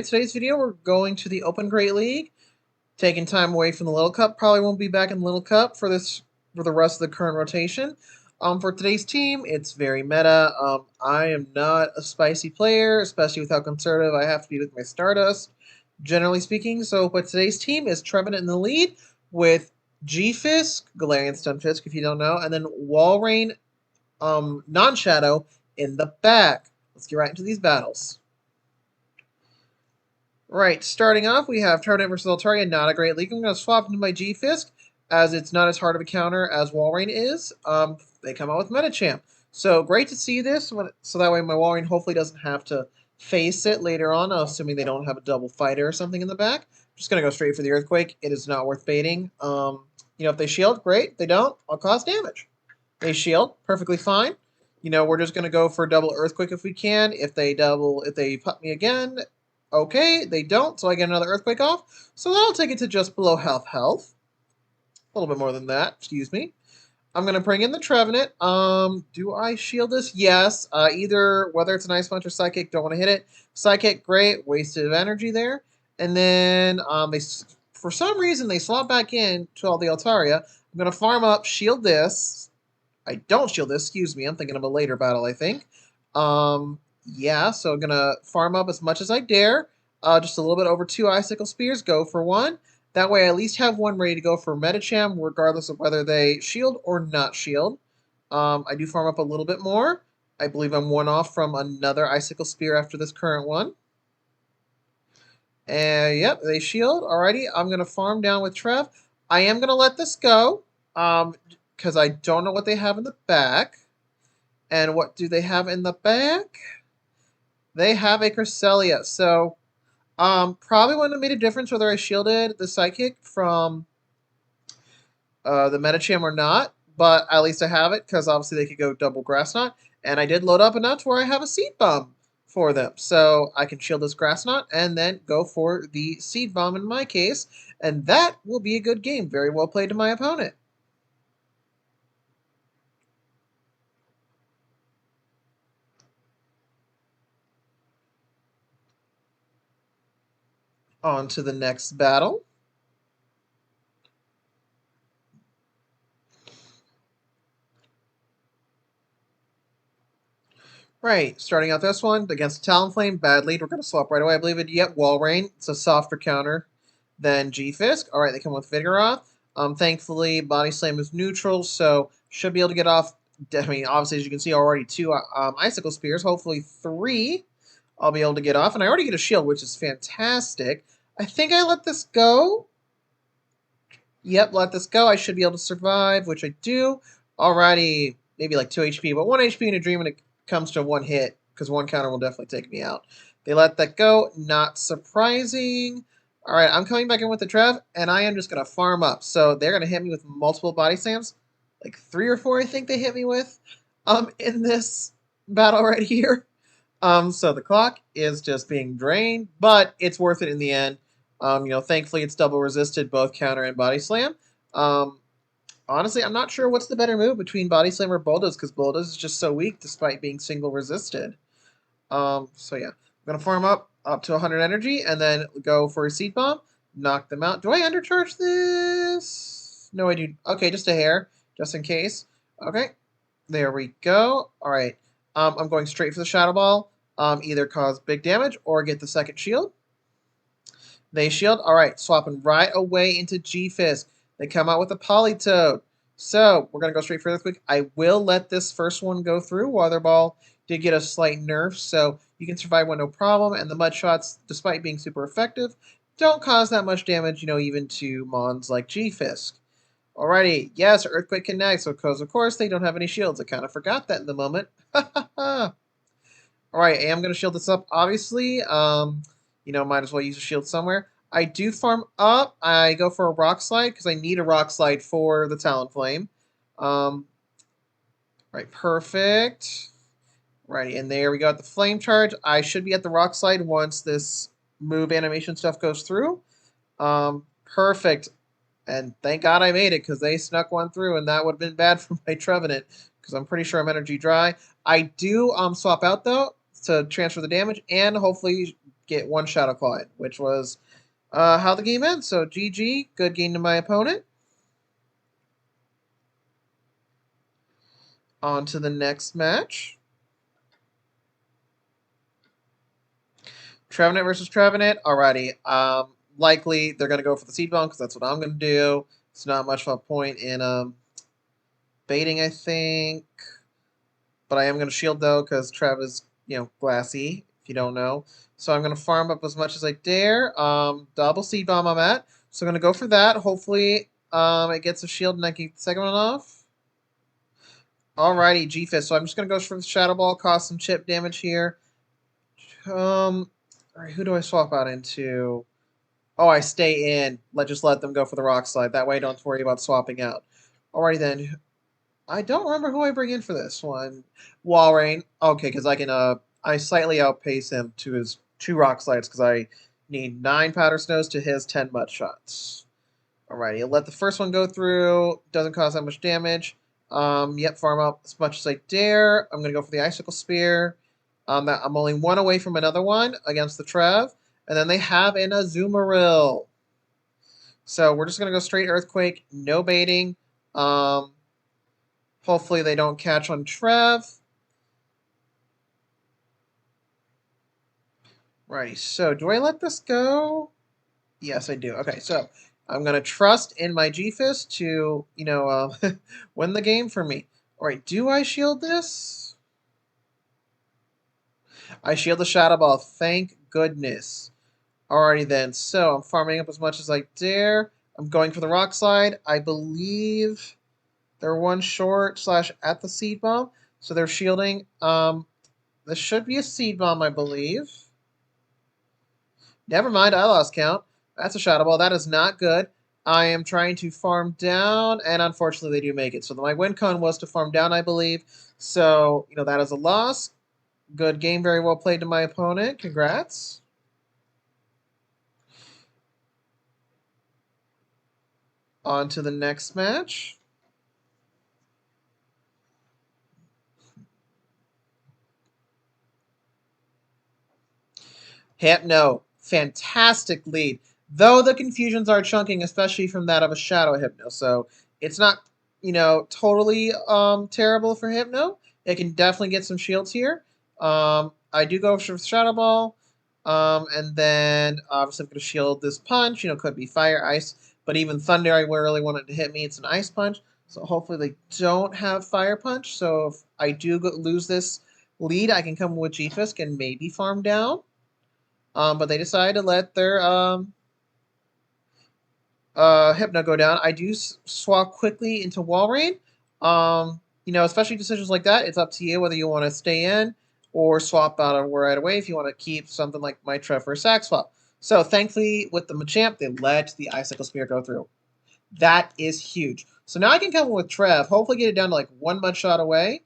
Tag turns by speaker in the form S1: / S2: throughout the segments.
S1: In today's video, we're going to the Open Great League, taking time away from the Little Cup. Probably won't be back in Little Cup for the rest of the current rotation. For today's team, it's very meta. I am not a spicy player, especially with how conservative I have to be with my Stardust, generally speaking. But today's team is Trevenant in the lead with GFisk, Galarian Stunfisk, if you don't know, and then Walrein, Non-Shadow in the back. Let's get right into these battles. Right, starting off, we have Trevenant versus Altaria, not a great league. I'm going to swap into my GFisk, as it's not as hard of a counter as Walrein is. They come out with Metachamp. So great to see this, so that way my Walrein hopefully doesn't have to face it later on, assuming they don't have a double fighter or something in the back. I'm just going to go straight for the Earthquake. It is not worth baiting. If they shield, great. They don't, I'll cause damage. They shield, perfectly fine. We're just going to go for double Earthquake if we can. If they put me again, okay, they don't, so I get another Earthquake off. So that'll take it to just below health. A little bit more than that, excuse me. I'm going to bring in the Trevenant. Do I shield this? Yes. Either, whether it's an Ice Punch or Psychic, don't want to hit it. Psychic, great, wasted of energy there. And then, for some reason, they slot back in to all the Altaria. I'm going to farm up, shield this. I don't shield this, excuse me. I'm thinking of a later battle, I think. Yeah, so I'm going to farm up as much as I dare. Just a little bit over 2 Icicle Spears. Go for 1. That way I at least have 1 ready to go for Metacham, regardless of whether they shield or not shield. I do farm up a little bit more. I believe I'm 1 off from another Icicle Spear after this current one. And yep, they shield. Alrighty, I'm going to farm down with Trev. I am going to let this go, because I don't know what they have in the back. And what do they have in the back? They have a Cresselia, so probably wouldn't have made a difference whether I shielded the Psychic from the Metacham or not, but at least I have it, because obviously they could go double Grass Knot, and I did load up enough to where I have a Seed Bomb for them, so I can shield this Grass Knot and then go for the Seed Bomb in my case, and that will be a good game. Very well played to my opponent. On to the next battle. Right, starting out this one against Talonflame, bad lead. We're going to swap right away, I believe it. Yep, Walrein. It's a softer counter than GFisk. All right, they come with Vigoroth. Thankfully, Body Slam is neutral, so should be able to get off. I mean, obviously, as you can see, already 2 Icicle Spears. Hopefully 3 I'll be able to get off. And I already get a shield, which is fantastic. I think I let this go. Yep, let this go. I should be able to survive, which I do. Alrighty, maybe like 2 HP, but 1 HP in a dream when it comes to 1 hit, because 1 counter will definitely take me out. They let that go, not surprising. Alright, I'm coming back in with the Trev, and I am just going to farm up. So they're going to hit me with multiple body slams. Like 3 or 4, I think they hit me with in this battle right here. So the clock is just being drained, but it's worth it in the end. Thankfully it's double resisted, both counter and body slam. Honestly, I'm not sure what's the better move between body slam or bulldoze, because bulldoze is just so weak despite being single resisted. So yeah, I'm gonna farm up to 100 energy and then go for a Seed Bomb, knock them out. Do I undercharge this? No, I do. Okay, just a hair, just in case. Okay, there we go. All right, I'm going straight for the Shadow Ball. Either cause big damage or get the second shield. They shield. All right, swapping right away into GFisk. They come out with a Politoed. So we're going to go straight for Earthquake. I will let this first one go through. Weather Ball did get a slight nerf, so you can survive one no problem. And the Mud Shots, despite being super effective, don't cause that much damage, even to mons like GFisk. Alrighty, yes, Earthquake connects, because of course they don't have any shields. I kind of forgot that in the moment. Alright, I am going to shield this up, obviously. Might as well use a shield somewhere. I do farm up. I go for a Rock Slide because I need a Rock Slide for the Talonflame. Right, perfect. Right, and there we go at the Flame Charge. I should be at the Rock Slide once this move animation stuff goes through. Perfect. And thank God I made it, because they snuck one through, and that would have been bad for my Trevenant, because I'm pretty sure I'm energy dry. I do swap out, though, to transfer the damage, and hopefully get one Shadow Claw in, which was how the game ends. So GG, good game to my opponent. On to the next match. Trevenant versus Trevenant. Alrighty. Likely they're gonna go for the Seed Bomb because that's what I'm gonna do. It's not much of a point in baiting, I think. But I am gonna shield though because Trev is, glassy, if you don't know. So I'm gonna farm up as much as I dare. Double Seed Bomb I'm at. So I'm gonna go for that. Hopefully it gets a shield and I can get the second one off. Alrighty, GFisk. So I'm just gonna go for the Shadow Ball, cause some chip damage here. Alright, who do I swap out into? Oh, I stay in. Just let them go for the Rock Slide. That way I don't worry about swapping out. Alrighty then. I don't remember who I bring in for this one. Walrein. Okay, because I can I slightly outpace him to his 2 Rock Slides because I need 9 Powder Snows to his 10 Mud Shots. Alrighty, I'll let the first one go through. Doesn't cause that much damage. Yep, farm up as much as I dare. I'm gonna go for the Icicle Spear. I'm only 1 away from another one against the Trev. And then they have an Azumarill. So we're just gonna go straight Earthquake, no baiting. Hopefully they don't catch on Trev. Righty, so do I let this go? Yes, I do. Okay, so I'm going to trust in my GFisk to, win the game for me. All right, do I shield this? I shield the Shadow Ball, thank goodness. Alrighty then, so I'm farming up as much as I dare. I'm going for the Rock Slide. I believe they're 1 short / at the Seed Bomb, so they're shielding. This should be a Seed Bomb, I believe. Never mind, I lost count. That's a Shadow Ball. That is not good. I am trying to farm down, and unfortunately they do make it. So my win con was to farm down, I believe. So, that is a loss. Good game, very well played to my opponent. Congrats. On to the next match. Hypno. Fantastic lead. Though the confusions are chunking, especially from that of a Shadow Hypno. So it's not, totally terrible for Hypno. It can definitely get some shields here. I do go for Shadow Ball. And then obviously I'm going to shield this punch. Could be Fire, Ice. But even Thunder, I really want it to hit me. It's an Ice Punch. So hopefully they don't have Fire Punch. So if I do lose this lead, I can come with GFisk and maybe farm down. But they decided to let their Hypno go down. I do swap quickly into Walrein. Especially decisions like that, it's up to you whether you want to stay in or swap out right away if you want to keep something like my Trev or Sack swap. So thankfully, with the Machamp, they let the Icicle Spear go through. That is huge. So now I can come with Trev, hopefully get it down to like 1 Mud Shot away,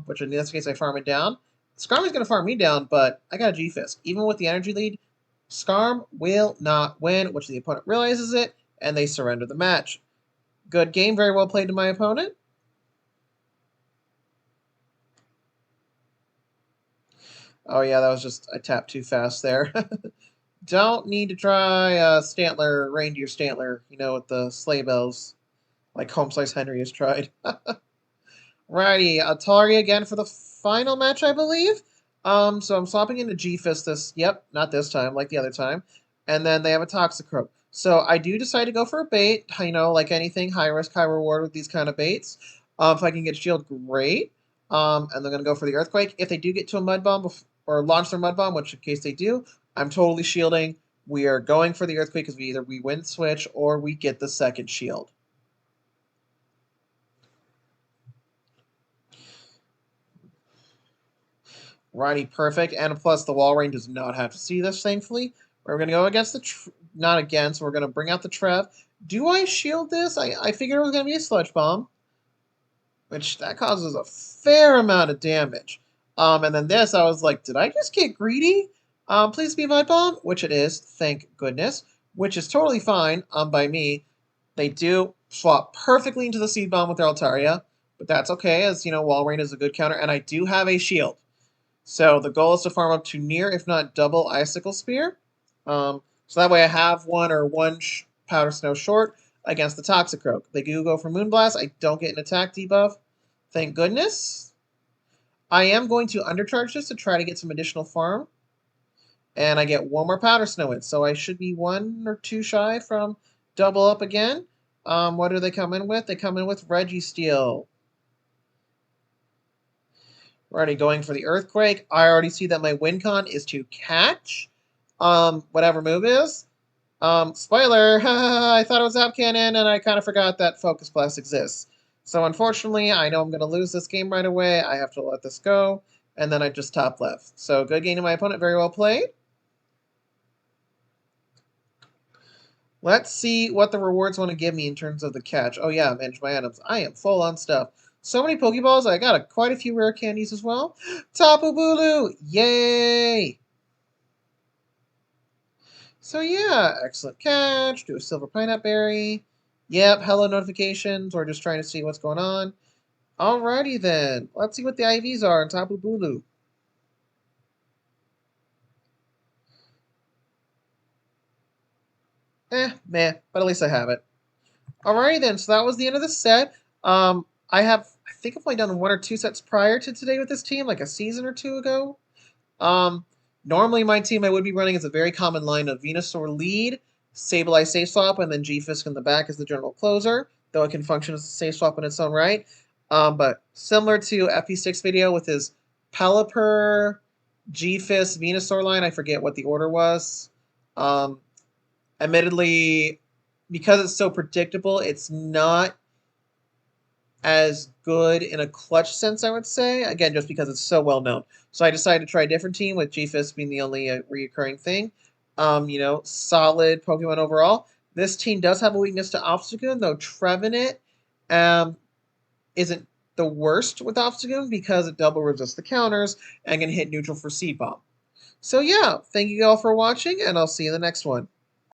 S1: which in this case I farm it down. Skarmory's going to farm me down, but I got a GFisk. Even with the energy lead, Skarm will not win, which the opponent realizes it, and they surrender the match. Good game, very well played to my opponent. Oh yeah, that was just, I tapped too fast there. Don't need to try Stantler, Reindeer Stantler, with the sleigh bells, like Home Slice Henry has tried. Righty, Atari again for the final match, I believe. So I'm swapping into GFisk not this time, like the other time. And then they have a Toxicroak. So I do decide to go for a bait, like anything, high risk, high reward with these kind of baits. If I can get shield, great. And they're going to go for the Earthquake. If they do get to a Mud Bomb or launch their Mud Bomb, which in case they do, I'm totally shielding. We are going for the Earthquake because either we win switch or we get the second shield. Righty, perfect. And plus, the Walrein does not have to see this, thankfully. We're going to go against the... not against, we're going to bring out the Trev. Do I shield this? I figured it was going to be a Sludge Bomb, which that causes a fair amount of damage. And then this, I was like, did I just get greedy? Please be a Mud Bomb, which it is, thank goodness, which is totally fine by me. They do swap perfectly into the Seed Bomb with their Altaria, but that's okay, as, Walrein is a good counter, and I do have a shield. So the goal is to farm up to near, if not double, Icicle Spear. So that way I have one or one Powder Snow short against the Toxicroak. They do go for Moonblast. I don't get an attack debuff. Thank goodness. I am going to undercharge this to try to get some additional farm. And I get one more Powder Snow in. So I should be one or two shy from double up again. What do they come in with? They come in with Registeel. We're already going for the Earthquake. I already see that my win con is to catch whatever move is. Spoiler, I thought it was Zap Cannon, and I kind of forgot that Focus Blast exists. So unfortunately, I know I'm going to lose this game right away. I have to let this go, and then I just top left. So good game to my opponent, very well played. Let's see what the rewards want to give me in terms of the catch. Oh yeah, manage my items. I am full on stuff. So many Pokeballs, I got quite a few rare candies as well. Tapu Bulu! Yay! So yeah, excellent catch. Do a Silver Pineapple Berry. Yep, hello notifications. We're just trying to see what's going on. Alrighty then. Let's see what the IVs are on Tapu Bulu. Meh, but at least I have it. Alrighty then, so that was the end of the set. I think I've only done one or two sets prior to today with this team, like a season or two ago. Normally my team I would be running is a very common line of Venusaur lead, Sableye safe swap, and then GFisk in the back as the general closer, though it can function as a safe swap in its own right. But similar to FP6 video with his Pelipper, GFisk, Venusaur line, I forget what the order was. Admittedly, because it's so predictable, it's not as good in a clutch sense, I would say. Again, just because it's so well known. So I decided to try a different team with GFisk being the only reoccurring thing. Solid Pokemon overall. This team does have a weakness to Obstagoon, though Trevenant isn't the worst with Obstagoon because it double resists the counters and can hit neutral for Seed Bomb. So yeah, thank you all for watching, and I'll see you in the next one.